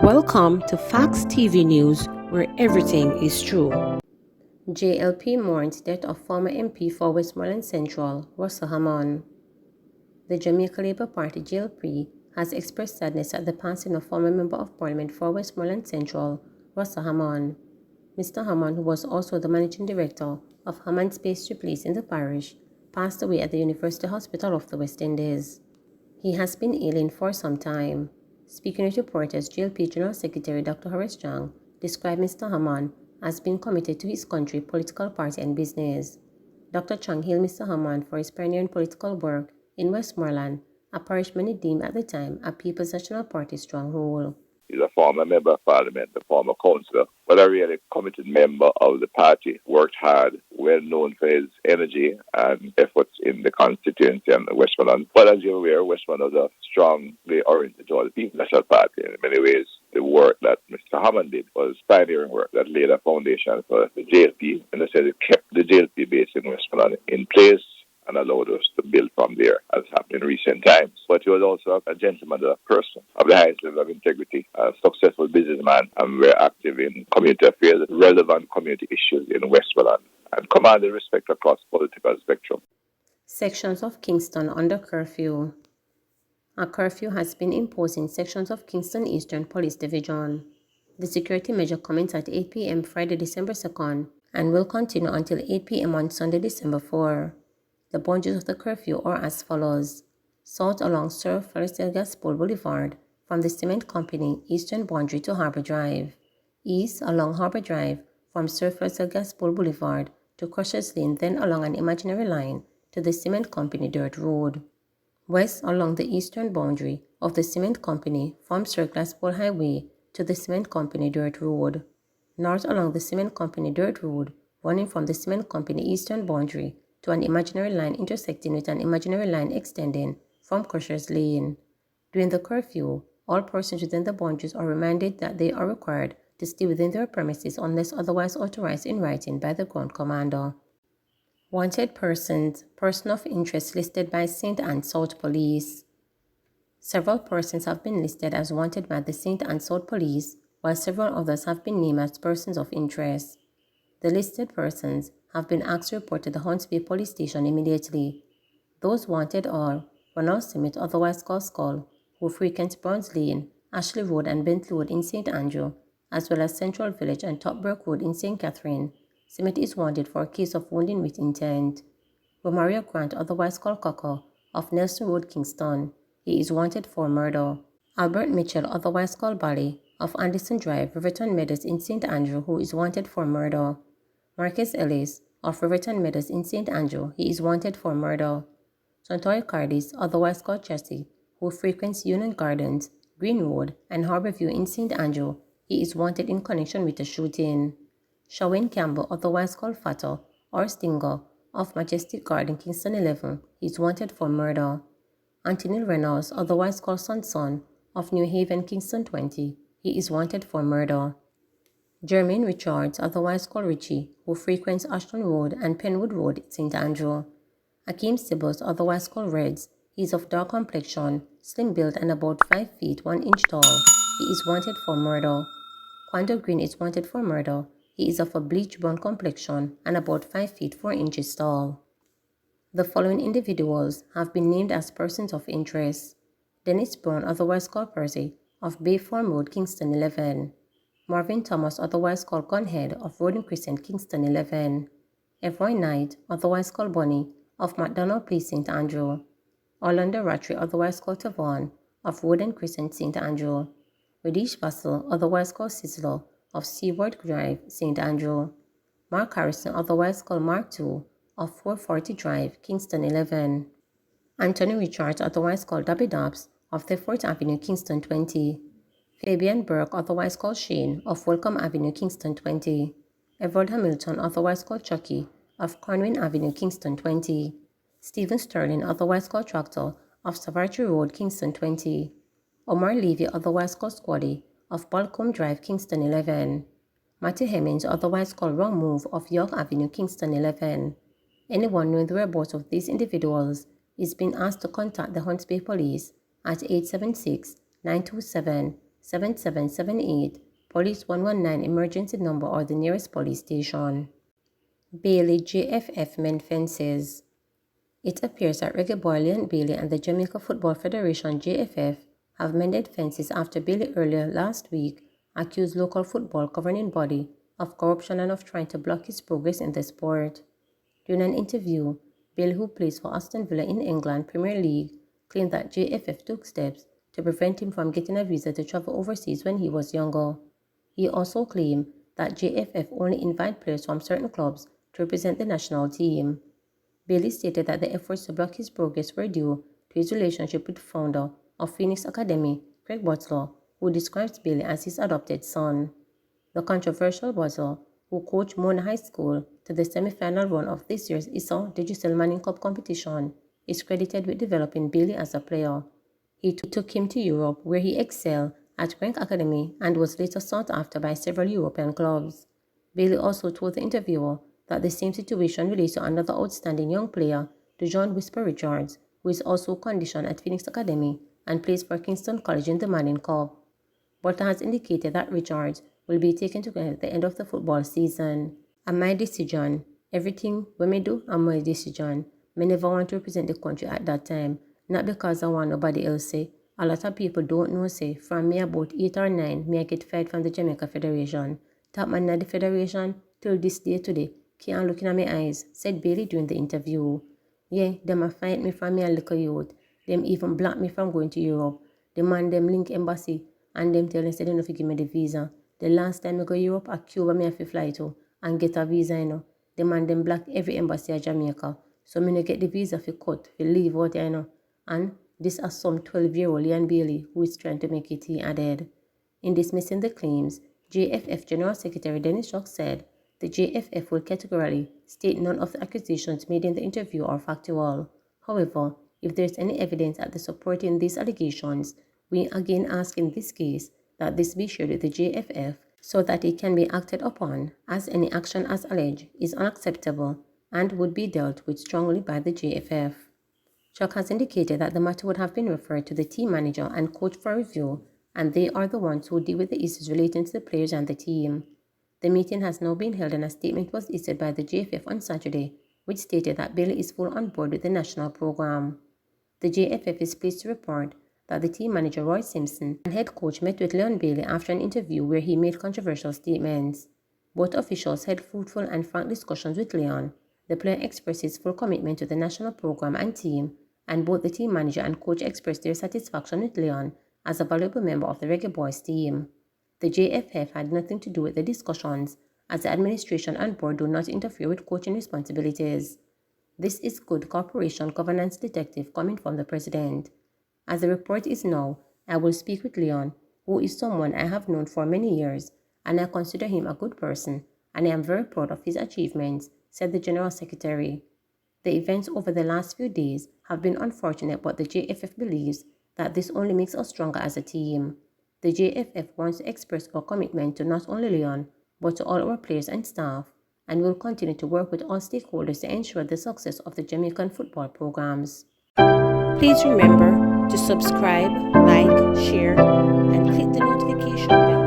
Welcome to Facts TV News, where everything is true. JLP mourns death of former MP for Westmoreland Central, Russell Hammond. The Jamaica Labour Party JLP has expressed sadness at the passing of former Member of Parliament for Westmoreland Central, Russell Hammond. Mr. Hammond, who was also the Managing Director of Hammond Space Place in the parish, passed away at the University Hospital of the West Indies. He has been ailing for some time. Speaking with reporters, JLP General Secretary Dr. Horace Chang described Mr. Hammond as being committed to his country, political party and business. Dr. Chang hailed Mr. Hammond for his pioneering political work in Westmoreland, a parish many deemed at the time a People's National Party stronghold. He's a former member of parliament, a former councillor, but a really committed member of the party. Worked hard, well known for his energy and efforts in the constituency and Westmoreland. But as you're aware, Westmoreland was a strongly oriented to the People's National Party. In many ways, the work that Mr. Hammond did was pioneering work that laid a foundation for the JLP, in the sense it kept the JLP base in Westmoreland in place and allowed us to build from there, as happened in recent times. But he was also a gentleman, a person of the highest level of integrity, a successful businessman, and very active in community affairs, relevant community issues in Westmoreland, and commanded respect across political spectrum. Sections of Kingston under curfew. A curfew has been imposed in sections of Kingston Eastern Police Division. The security measure commenced at 8 p.m. Friday, December 2nd, and will continue until 8 p.m. on Sunday, December 4. The boundaries of the curfew are as follows. South along Sir Felix Gaspol Boulevard from the Cement Company eastern boundary to Harbour Drive. East along Harbour Drive from Sir Felix Gaspol Boulevard to Crushers Lane, then along an imaginary line to the Cement Company Dirt Road. West along the eastern boundary of the Cement Company from Sir Gaspol Highway to the Cement Company Dirt Road. North along the Cement Company Dirt Road running from the Cement Company eastern boundary to an imaginary line intersecting with an imaginary line extending from Crushers Lane. During the curfew, all persons within the boundaries are reminded that they are required to stay within their premises unless otherwise authorized in writing by the ground commander. Wanted persons, person of interest listed by St. Anne South Police. Several persons have been listed as wanted by the St. Anne South Police, while several others have been named as persons of interest. The listed persons have been asked to report to the Hunts Bay Police Station immediately. Those wanted are Ronald Smith, otherwise called Skull, who frequents Browns Lane, Ashley Road and Bent Road in St. Andrew, as well as Central Village and Topbrook Road in St. Catherine. Smith is wanted for a case of wounding with intent. Romario Grant, otherwise called Coco, of Nelson Road, Kingston. He is wanted for murder. Albert Mitchell, otherwise called Bally, of Anderson Drive, Riverton Meadows in St. Andrew, who is wanted for murder. Marcus Ellis, of Riverton Meadows in St. Andrew, he is wanted for murder. Santoy Cardis, otherwise called Chessie, who frequents Union Gardens, Green Road, and Harborview in St. Andrew, he is wanted in connection with the shooting. Shawin Campbell, otherwise called Fato, or Stinger, of Majestic Garden, Kingston 11, he is wanted for murder. Anthony Reynolds, otherwise called Sonson, of New Haven, Kingston 20, he is wanted for murder. Jermaine Richards, otherwise called Richie, who frequents Ashton Road and Penwood Road, St. Andrew. Akeem Sibbles, otherwise called Reds, he is of dark complexion, slim build and about 5 feet 1 inch tall. He is wanted for murder. Quando Green is wanted for murder. He is of a bleach brown complexion and about 5 feet 4 inches tall. The following individuals have been named as persons of interest. Dennis Brown, otherwise called Percy, of Bay Farm Road, Kingston 11. Marvin Thomas, otherwise called Gunhead, of Roden Crescent, Kingston 11. Every Knight, otherwise called Bonnie, of McDonald Place, St. Andrew. Orlando Rattray, otherwise called Tavon, of Roden Crescent, St. Andrew. Radish Vassell, otherwise called Sizzler, of Seaward Drive, St. Andrew. Mark Harrison, otherwise called Mark II, of 440 Drive, Kingston 11. Anthony Richards, otherwise called Dabby Dobbs, of 34th Avenue, Kingston 20. Fabian Burke, otherwise called Shane, of Welcome Avenue, Kingston 20. Everard Hamilton, otherwise called Chucky, of Cornwin Avenue, Kingston 20. Stephen Sterling, otherwise called Tractor, of Savardry Road, Kingston 20. Omar Levy, otherwise called Squaddy, of Balcombe Drive, Kingston 11. Matthew Hemmings, otherwise called Wrong Move, of York Avenue, Kingston 11. Anyone knowing the whereabouts of these individuals is being asked to contact the Hunts Bay Police at 876-927-00 7778, Police 119 emergency number or the nearest police station. Bailey JFF mend fences. It appears that Reggae boy Leon Bailey and the Jamaica Football Federation JFF have mended fences after Bailey earlier last week accused local football governing body of corruption and of trying to block his progress in the sport. During an interview, Bailey, who plays for Aston Villa in England Premier League, claimed that JFF took steps to prevent him from getting a visa to travel overseas when he was younger. He also claimed that JFF only invite players from certain clubs to represent the national team. Bailey stated that the efforts to block his progress were due to his relationship with founder of Phoenix Academy, Craig Butler, who describes Bailey as his adopted son. The controversial Butler, who coached Mona High School to the semi-final run of this year's Issa Digital Manning Cup competition, is credited with developing Bailey as a player. He took him to Europe, where he excelled at Crank Academy and was later sought after by several European clubs. Bailey also told the interviewer that the same situation relates to another outstanding young player, Dejon Whisper Richards, who is also conditioned at Phoenix Academy and plays for Kingston College in the Manning Cup. Butler has indicated that Richards will be taken to at the end of the football season. And my decision, everything when me do, and my decision. Me never want to represent the country at that time, not because I want nobody else say. A lot of people don't know say, from me about 8 or 9, me I get fired from the Jamaica Federation. Top man at the Federation, till this day today, can't look in my eyes, said Bailey during the interview. Yeah, them a fight me from me a little youth. Them even block me from going to Europe. The man them link embassy, and them tell me say they don't give me the visa. The last time I go Europe, a Cuba me have to fly to and get a visa, you know. The man them block every embassy at Jamaica. So me no get the visa for cut, for leave out, you know. And this is some 12-year-old Leon Bailey who is trying to make it, he added. In dismissing the claims, JFF General Secretary Dennis Shock said the JFF will categorically state none of the accusations made in the interview are factual. However, if there is any evidence at the supporting these allegations, we again ask in this case that this be shared with the JFF so that it can be acted upon, as any action as alleged is unacceptable and would be dealt with strongly by the JFF. Chuck has indicated that the matter would have been referred to the team manager and coach for review, and they are the ones who deal with the issues relating to the players and the team. The meeting has now been held and a statement was issued by the JFF on Saturday, which stated that Bailey is full on board with the national program. The JFF is pleased to report that the team manager Roy Simpson and head coach met with Leon Bailey after an interview where he made controversial statements. Both officials had fruitful and frank discussions with Leon. The player expressed his full commitment to the national program and team, and both the team manager and coach expressed their satisfaction with Leon as a valuable member of the Reggae Boys team. The JFF had nothing to do with the discussions, as the administration and board do not interfere with coaching responsibilities. This is good corporation governance detective coming from the president. As the report is now, I will speak with Leon, who is someone I have known for many years, and I consider him a good person, and I am very proud of his achievements, said the General Secretary. The events over the last few days have been unfortunate, but the JFF believes that this only makes us stronger as a team. The JFF wants to express our commitment to not only Leon, but to all our players and staff, and will continue to work with all stakeholders to ensure the success of the Jamaican football programs. Please remember to subscribe, like, share, and click the notification bell